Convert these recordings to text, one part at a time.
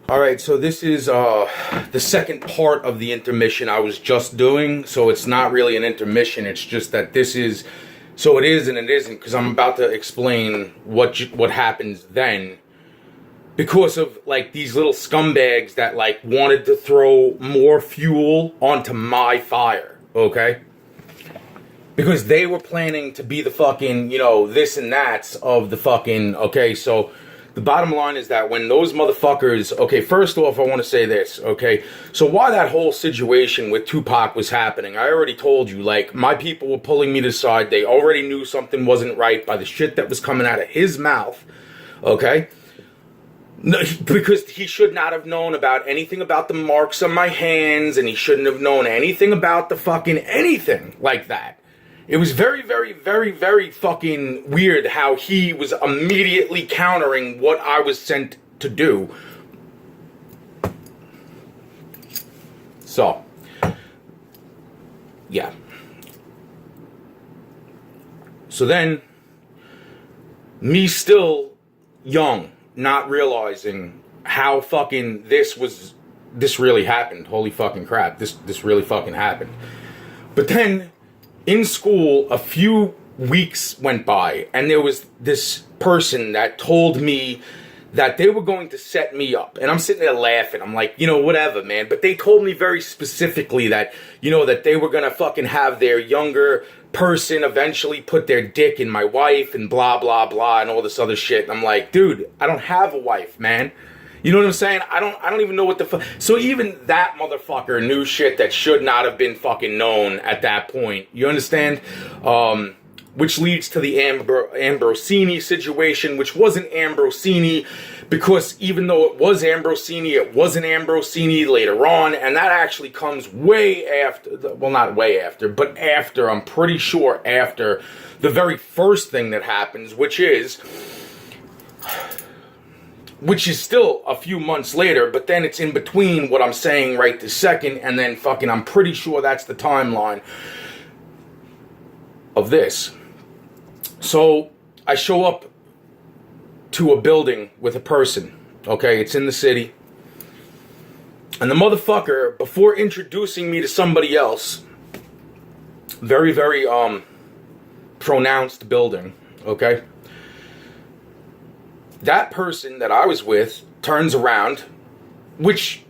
All right, so this is the second part of the intermission I was just doing. So it's not really an intermission. It's just that this is, so it is and it isn't, because I'm about to explain what happens then, because of like these little scumbags that like wanted to throw more fuel onto my fire. Okay, because they were planning to be the fucking, you know, this and that's of the fucking. Okay, so. The bottom line is that when those motherfuckers, okay, first off, I want to say this, okay? So why that whole situation with Tupac was happening, I already told you, like, my people were pulling me to the side. They already knew something wasn't right by the shit that was coming out of his mouth, okay? No, because he should not have known about anything about the marks on my hands, and he shouldn't have known anything about the fucking anything like that. It was very, very, very, very fucking weird how he was immediately countering what I was sent to do. So, yeah. So then, me still young, not realizing how fucking this really happened. Holy fucking crap, this really fucking happened. But then, in school, a few weeks went by, and there was this person that told me that they were going to set me up. And I'm sitting there laughing. I'm like, you know, whatever, man. But they told me very specifically that, you know, that they were going to fucking have their younger person eventually put their dick in my wife and blah, blah, blah, and all this other shit. And I'm like, dude, I don't have a wife, man. You know what I'm saying? I don't even know what the fuck. So even that motherfucker knew shit that should not have been fucking known at that point. You understand? Which leads to the Ambrosini situation, which wasn't Ambrosini, because even though it was Ambrosini, it wasn't Ambrosini later on, and that actually comes way after, well, not way after, but after, I'm pretty sure after the very first thing that happens, which is still a few months later, but then it's in between what I'm saying right this second, and then fucking, I'm pretty sure that's the timeline of this. So, I show up to a building with a person, okay, it's in the city, and the motherfucker, before introducing me to somebody else, very, very, pronounced building, okay, that person that I was with turns around, which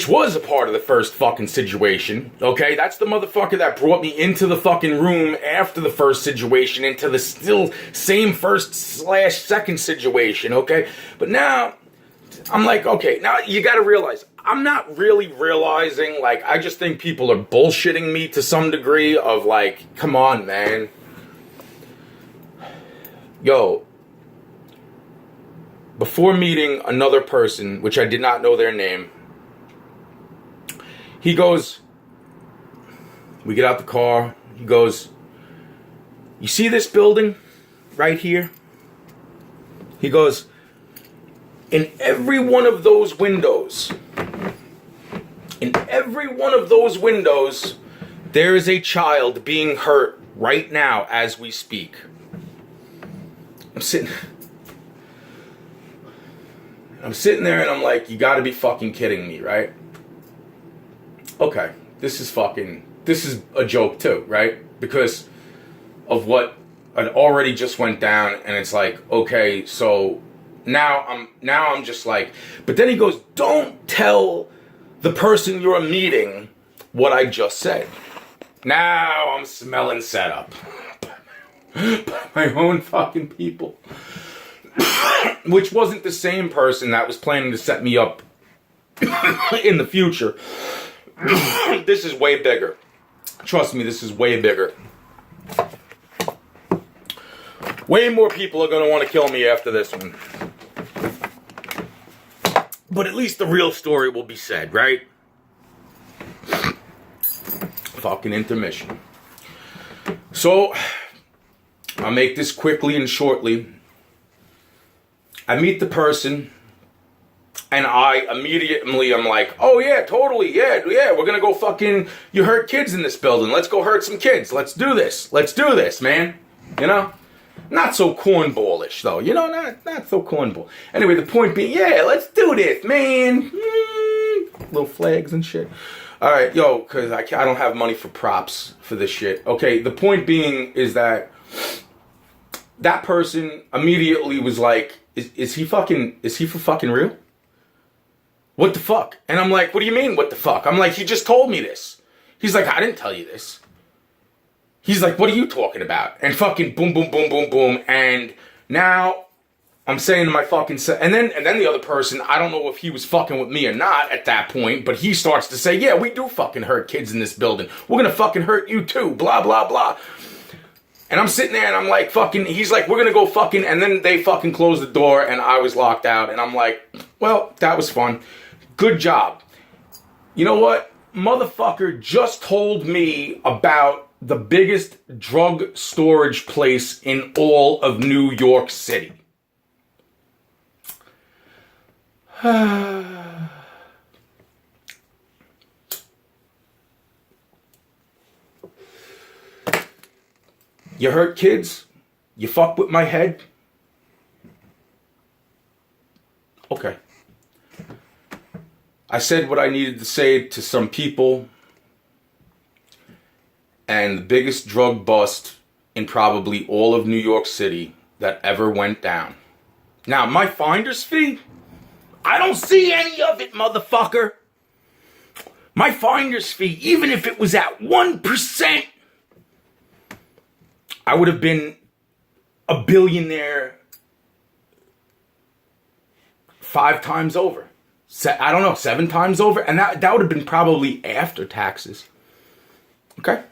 was a part of the first fucking situation, okay? That's the motherfucker that brought me into the fucking room after the first situation, into the still same first/second situation, okay? But now, I'm like, okay, now you gotta realize, I'm not really realizing, like, I just think people are bullshitting me to some degree of, like, come on, man. Yo, before meeting another person, which I did not know their name, he goes, we get out the car, he goes, you see this building right here? He goes, in every one of those windows, there is a child being hurt right now as we speak. I'm sitting there and I'm like, you gotta be fucking kidding me, right? Okay, this is a joke too, right? Because of what had already just went down, and it's like, okay, so now I'm just like, but then he goes, don't tell the person you're meeting what I just said. Now I'm smelling setup. My own fucking people. Which wasn't the same person that was planning to set me up in the future. This is way bigger. Trust me, this is way bigger. Way more people are going to want to kill me after this one. But at least the real story will be said, right? Fucking intermission. So, I'll make this quickly and shortly. I meet the person, and I immediately am like, oh yeah, totally, yeah, we're gonna go fucking, you hurt kids in this building, let's go hurt some kids, let's do this, man, you know? Not so cornballish, though. You know, not so cornball. Anyway, the point being, yeah, let's do this, man. Little flags and shit. All right, yo, because I don't have money for props for this shit. Okay, the point being is that person immediately was like, is he for fucking real? What the fuck? And I'm like, what do you mean, what the fuck? I'm like, he just told me this. He's like, I didn't tell you this. He's like, what are you talking about? And fucking boom, boom, boom, boom, boom. And now I'm saying to my fucking and then the other person, I don't know if he was fucking with me or not at that point, but he starts to say, yeah, we do fucking hurt kids in this building. We're gonna fucking hurt you too, blah, blah, blah. And I'm sitting there and I'm like, fucking, he's like, we're gonna go fucking, and then they fucking closed the door and I was locked out. And I'm like, well, that was fun. Good job. You know what? Motherfucker just told me about the biggest drug storage place in all of New York City. You hurt kids? You fuck with my head? Okay. I said what I needed to say to some people. And the biggest drug bust in probably all of New York City that ever went down. Now, my finder's fee? I don't see any of it, motherfucker. My finder's fee, even if it was at 1%, I would have been a billionaire 5 times over. I don't know, 7 times over. And that would have been probably after taxes. Okay?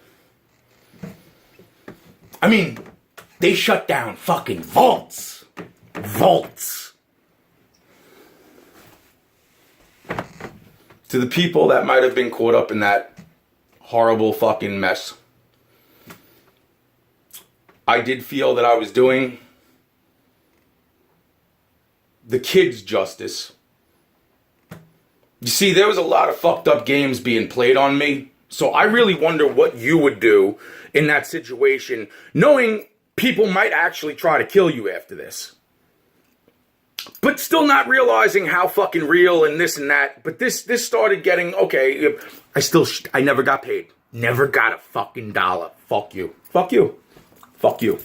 I mean, they shut down fucking vaults. Vaults. To the people that might have been caught up in that horrible fucking mess, I did feel that I was doing the kids justice. You see, there was a lot of fucked up games being played on me. So I really wonder what you would do in that situation, knowing people might actually try to kill you after this. But still not realizing how fucking real and this and that. But this started getting, okay, I never got paid. Never got a fucking dollar. Fuck you. Fuck you. Fuck you.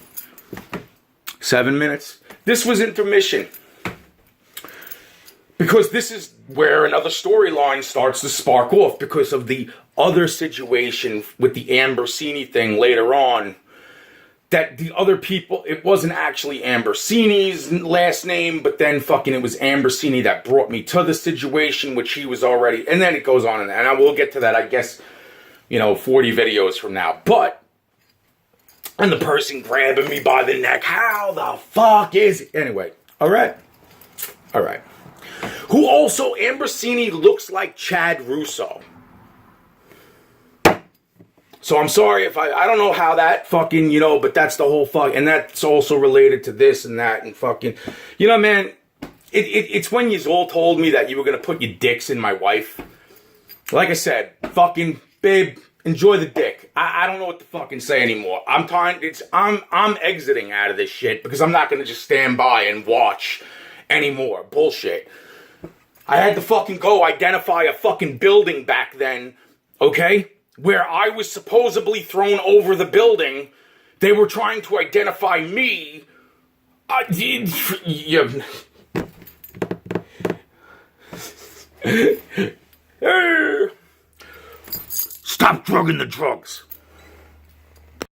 7 minutes. This was intermission. Because this is where another storyline starts to spark off because of the other situation with the Ambersini thing later on. That the other people, it wasn't actually Ambersini's last name, but then fucking it was Ambersini that brought me to the situation, which he was already, and then it goes on and I will get to that, I guess, 40 videos from now. But, and the person grabbing me by the neck, how the fuck is it? Anyway, alright. Who also, Ambersini looks like Chad Russo. So I'm sorry if I don't know how that fucking, but that's the whole fuck, and that's also related to this and that and fucking, man, it's when you all told me that you were going to put your dicks in my wife. Like I said, fucking, babe, enjoy the dick. I don't know what to fucking say anymore. I'm exiting out of this shit because I'm not going to just stand by and watch anymore. Bullshit. I had to fucking go identify a fucking building back then, okay? Where I was supposedly thrown over the building. They were trying to identify me. Stop drugging the drugs.